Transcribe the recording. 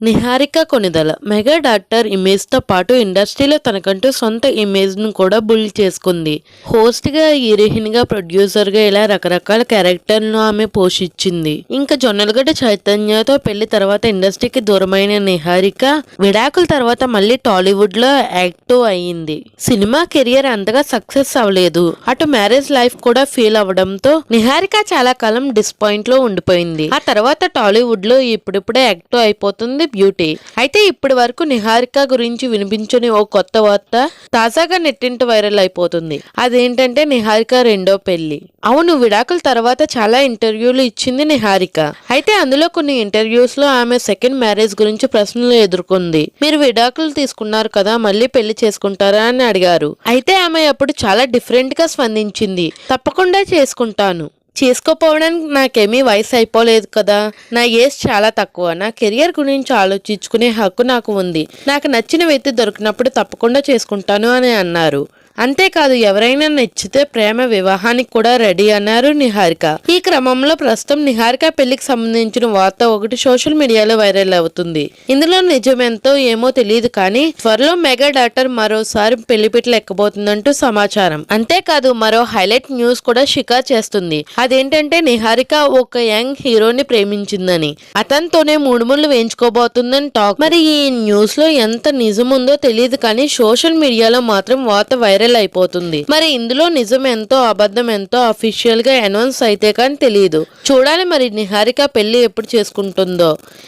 Niharika Konidela mega doctor image తో పాటు ఇండస్ట్రీలో తనకంటూ సొంత ఇమేజ్ ను కూడా బిల్డ్ చేసుకుంది. హోస్ట్ గా, హీరోయిన్ గా, ప్రొడ్యూసర్ గా ఇలా రకరకాల క్యారెక్టర్లను ఆమె పోషించింది. ఇంకా జొన్నలగడ్డ చైతన్యతో పెళ్లి తర్వాత ఇండస్ట్రీకి దూరమైన నిహారిక విడాకుల తర్వాత మళ్ళీ టాలీవుడ్ లో యాక్టివ్ అయ్యింది. సినిమా కెరియర్ అంతగా సక్సెస్ అవ్వలేదు. అటు మ్యారేజ్ లైఫ్ కూడా ఫెయిల్ అవ్వడంతో నిహారిక చాలా కాలం డిసప్పాయింట్ లో ఉండిపోయింది. ఆ తర్వాత టాలీవుడ్ లో ఇప్పుడిప్పుడే యాక్టివ్ అయిపోతుంది బ్యూటీ. అయితే ఇప్పటి వరకు నిహారిక గురించి వినిపించని ఓ కొత్త వార్త తాజాగా నెట్టింట వైరల్ అయిపోతుంది. అదేంటంటే నిహారిక రెండో పెళ్లి. అవును, విడాకుల తర్వాత చాలా ఇంటర్వ్యూలు ఇచ్చింది నిహారిక. అయితే అందులో కొన్ని ఇంటర్వ్యూస్ లో ఆమె సెకండ్ మ్యారేజ్ గురించి ప్రశ్నలు ఎదుర్కొంది. మీరు విడాకులు తీసుకున్నారు కదా, మళ్ళీ పెళ్లి చేసుకుంటారా అని అడిగారు. అయితే ఆమె అప్పుడు చాలా డిఫరెంట్ గా స్పందించింది. తప్పకుండా చేసుకుంటాను. చేసుకోపోవడానికి నాకేమీ వయసు అయిపోలేదు కదా, నా ఏజ్ చాలా తక్కువ, నా కెరియర్ గురించి ఆలోచించుకునే హక్కు నాకు ఉంది, నాకు నచ్చిన వ్యక్తి దొరికినప్పుడు తప్పకుండా చేసుకుంటాను అని అన్నారు. అంతేకాదు, ఎవరైనా నచ్చితే ప్రేమ వివాహానికి కూడా రెడీ అన్నారు నిహారిక. ఈ క్రమంలో ప్రస్తుతం నిహారిక పెళ్లికి సంబంధించిన వార్త ఒకటి సోషల్ మీడియాలో వైరల్ అవుతుంది. ఇందులో నిజమెంతో ఏమో తెలియదు కానీ త్వరలో మెగా డాక్టర్ మరోసారి పెళ్లిపీటలు ఎక్కబోతుందంటూ సమాచారం. అంతేకాదు, మరో హైలైట్ న్యూస్ కూడా షికార్ చేస్తుంది. అదేంటంటే నిహారిక ఒక యంగ్ హీరోని ప్రేమించిందని, అతనితోనే మూడుముళ్ళు వేయించుకోబోతుందని టాక్. మరి ఈ న్యూస్ లో ఎంత నిజం ఉందో తెలియదు కానీ సోషల్ మీడియాలో మాత్రం వార్త వైరల్ అయిపోతుంది. మరి ఇందులో నిజం ఎంతో అబద్ధం ఎంతో అఫీషియల్ గా అనౌన్స్ అయితే కానీ తెలియదు. చూడాలి మరి నిహారిక పెళ్లి ఎప్పుడు చేసుకుంటుందో.